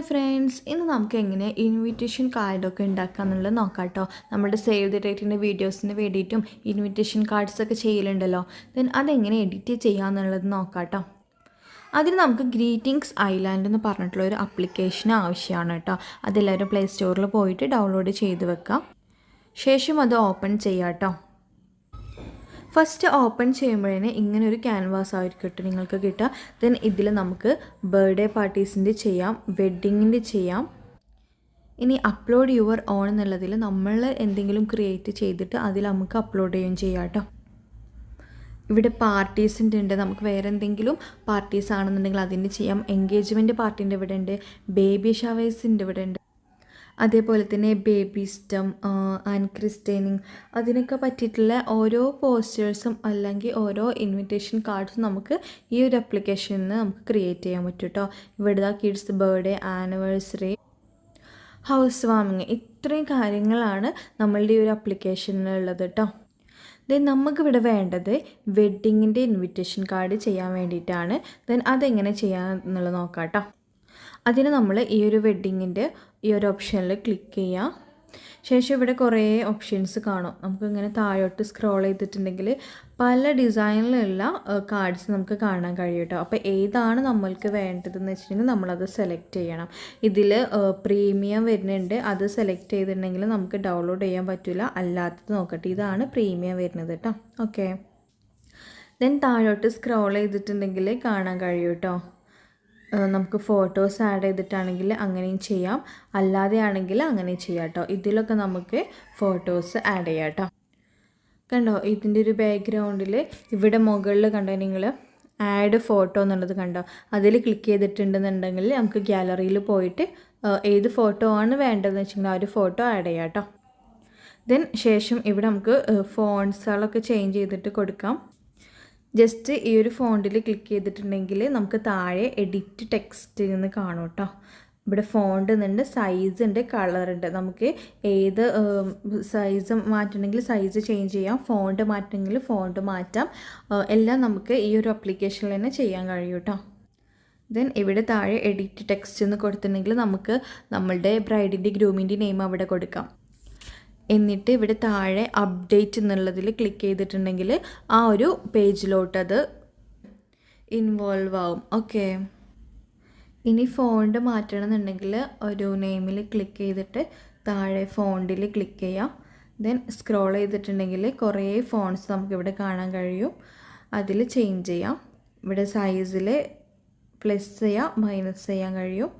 Friends, ഇന്ന് നമുക്ക് എങ്ങനെ ഇൻവിറ്റേഷൻ കാർഡൊക്കെ ഉണ്ടാക്കാമെന്നുള്ളത് നോക്കാം കേട്ടോ. നമ്മുടെ സേവ് ദി ഡേറ്റിൻ്റെ വീഡിയോസിന് വേണ്ടിയിട്ടും ഇൻവിറ്റേഷൻ കാർഡ്സൊക്കെ ചെയ്യലുണ്ടല്ലോ. ദെൻ അതെങ്ങനെ എഡിറ്റ് ചെയ്യാമെന്നുള്ളത് നോക്കാം കേട്ടോ. അതിന് നമുക്ക് ഗ്രീറ്റിംഗ്സ് ഐലാൻഡ് എന്ന് പറഞ്ഞിട്ടുള്ള ഒരു ആപ്ലിക്കേഷൻ ആവശ്യമാണ് കേട്ടോ. അതെല്ലാവരും പ്ലേ സ്റ്റോറിൽ പോയിട്ട് ഡൗൺലോഡ് ചെയ്ത് വെക്കാം. ശേഷം അത് ഓപ്പൺ ചെയ്യാം കേട്ടോ. ഫസ്റ്റ് ഓപ്പൺ ചെയ്യുമ്പോഴേ ഇങ്ങനെ ഒരു ക്യാൻവാസ് ആയിരിക്കും കേട്ടോ നിങ്ങൾക്ക് കിട്ടുക. ദെൻ ഇതിൽ നമുക്ക് ബർത്ത്ഡേ പാർട്ടീസിൻ്റെ ചെയ്യാം, വെഡ്ഡിങ്ങിൻ്റെ ചെയ്യാം. ഇനി അപ്ലോഡ് യുവർ ഓൺ എന്നുള്ളതിൽ നമ്മൾ എന്തെങ്കിലും ക്രിയേറ്റ് ചെയ്തിട്ട് അതിൽ നമുക്ക് അപ്ലോഡ് ചെയ്യുകയും ചെയ്യാം കേട്ടോ. ഇവിടെ പാർട്ടീസിൻ്റെ ഉണ്ട്, നമുക്ക് വേറെ എന്തെങ്കിലും പാർട്ടീസ് ആണെന്നുണ്ടെങ്കിൽ അതിൻ്റെ ചെയ്യാം. എൻഗേജ്മെൻറ്റ് പാർട്ടീൻ്റെ ഇവിടെ ഉണ്ട്, ബേബി ഷവേഴ്സിൻ്റെ ഇവിടെ ഉണ്ട്, അതേപോലെ തന്നെ ബേബി സ്റ്റം ആൻഡ് ക്രിസ്റ്റൈനിങ് അതിനൊക്കെ പറ്റിയിട്ടുള്ള ഓരോ പോസ്റ്റേഴ്സും അല്ലെങ്കിൽ ഓരോ ഇൻവിറ്റേഷൻ കാർഡ്സും നമുക്ക് ഈ ഒരു ആപ്ലിക്കേഷനിൽ നിന്ന് നമുക്ക് ക്രിയേറ്റ് ചെയ്യാൻ പറ്റും കേട്ടോ. ഇവിടെ കിഡ്സ് ബർത്ത്ഡേ, ആനിവേഴ്സറി, ഹൗസ് വാമിങ്, ഇത്രയും കാര്യങ്ങളാണ് നമ്മളുടെ ഈ ഒരു ആപ്ലിക്കേഷനിലുള്ളത് കേട്ടോ. ദെൻ നമുക്കിവിടെ വേണ്ടത് വെഡ്ഡിങ്ങിൻ്റെ ഇൻവിറ്റേഷൻ കാർഡ് ചെയ്യാൻ വേണ്ടിയിട്ടാണ്. ദെൻ അതെങ്ങനെ ചെയ്യാമെന്നുള്ളത് നോക്കാം കേട്ടോ. അതിന് നമ്മൾ ഈ ഒരു വെഡ്ഡിങ്ങിൻ്റെ ഈ ഒരു ഓപ്ഷനിൽ ക്ലിക്ക് ചെയ്യാം. ശേഷം ഇവിടെ കുറേ ഓപ്ഷൻസ് കാണും. നമുക്കിങ്ങനെ താഴോട്ട് സ്ക്രോൾ ചെയ്തിട്ടുണ്ടെങ്കിൽ പല ഡിസൈനിലുള്ള കാർഡ്സ് നമുക്ക് കാണാൻ കഴിയും കേട്ടോ. അപ്പോൾ ഏതാണ് നമ്മൾക്ക് വേണ്ടതെന്ന് വെച്ചിട്ടുണ്ടെങ്കിൽ നമ്മളത് സെലക്ട് ചെയ്യണം. ഇതിൽ പ്രീമിയം വരുന്നുണ്ട്, അത് സെലക്ട് ചെയ്തിട്ടുണ്ടെങ്കിൽ നമുക്ക് ഡൗൺലോഡ് ചെയ്യാൻ പറ്റില്ല. അല്ലാത്തത് നോക്കട്ടെ, ഇതാണ് പ്രീമിയം വരുന്നത് കേട്ടോ. ഓക്കെ, ദെൻ താഴോട്ട് സ്ക്രോൾ ചെയ്തിട്ടുണ്ടെങ്കിൽ കാണാൻ കഴിയും കേട്ടോ. നമുക്ക് ഫോട്ടോസ് ആഡ് ചെയ്തിട്ടാണെങ്കിൽ അങ്ങനെയും ചെയ്യാം, അല്ലാതെ ആണെങ്കിൽ അങ്ങനെ ചെയ്യാം കേട്ടോ. ഇതിലൊക്കെ നമുക്ക് ഫോട്ടോസ് ആഡ് ചെയ്യാം കേട്ടോ. കണ്ടോ, ഇതിൻ്റെ ഒരു ബാക്ക്ഗ്രൗണ്ടിൽ ഇവിടെ മുകളിൽ കണ്ടോ നിങ്ങൾ ആഡ് ഫോട്ടോ എന്നുള്ളത് കണ്ടോ, അതിൽ ക്ലിക്ക് ചെയ്തിട്ടുണ്ടെന്നുണ്ടെങ്കിൽ നമുക്ക് ഗ്യാലറിയിൽ പോയിട്ട് ഏത് ഫോട്ടോ ആണ് വേണ്ടതെന്ന് വെച്ചിട്ടുണ്ടെങ്കിൽ ആ ഒരു ഫോട്ടോ ആഡ് ചെയ്യാം കേട്ടോ. ദെൻ ശേഷം ഇവിടെ നമുക്ക് ഫോൺസുകളൊക്കെ ചേഞ്ച് ചെയ്തിട്ട് കൊടുക്കാം. ജസ്റ്റ് ഈ ഒരു ഫോണ്ടിൽ ക്ലിക്ക് ചെയ്തിട്ടുണ്ടെങ്കിൽ നമുക്ക് താഴെ എഡിറ്റ് ടെക്സ്റ്റ് എന്ന് കാണും കേട്ടോ. ഇവിടെ ഫോണ്ട് ഉണ്ട്, സൈസ് ഉണ്ട്, കളറുണ്ട്. നമുക്ക് ഏത് സൈസ് മാറ്റണമെങ്കിൽ സൈസ് ചേഞ്ച് ചെയ്യാം, ഫോണ്ട് മാറ്റണമെങ്കിൽ ഫോണ്ട് മാറ്റാം. എല്ലാം നമുക്ക് ഈ ഒരു ആപ്ലിക്കേഷനിൽ തന്നെ ചെയ്യാൻ കഴിയും കേട്ടോ. ദെൻ ഇവിടെ താഴെ എഡിറ്റ് ടെക്സ്റ്റ് എന്ന് കൊടുത്തിട്ടുണ്ടെങ്കിൽ നമുക്ക് നമ്മളുടെ ബ്രൈഡിൻ്റെ ഗ്രൂമിൻ്റെ നെയിം അവിടെ കൊടുക്കാം. എന്നിട്ട് ഇവിടെ താഴെ അപ്ഡേറ്റ് എന്നുള്ളതിൽ ക്ലിക്ക് ചെയ്തിട്ടുണ്ടെങ്കിൽ ആ ഒരു പേജിലോട്ടത് ഇൻവോൾവ് ആവും. ഓക്കെ, ഇനി ഫോണ്ട് മാറ്റണമെന്നുണ്ടെങ്കിൽ ഒരു നെയിമിൽ ക്ലിക്ക് ചെയ്തിട്ട് താഴെ ഫോണ്ടിൽ ക്ലിക്ക് ചെയ്യാം. ദെൻ സ്ക്രോൾ ചെയ്തിട്ടുണ്ടെങ്കിൽ കുറേ ഫോൺസ് നമുക്കിവിടെ കാണാൻ കഴിയും, അതിൽ ചേഞ്ച് ചെയ്യാം. ഇവിടെ സൈസിൽ പ്ലസ് ചെയ്യാം, മൈനസ് ചെയ്യാൻ കഴിയും.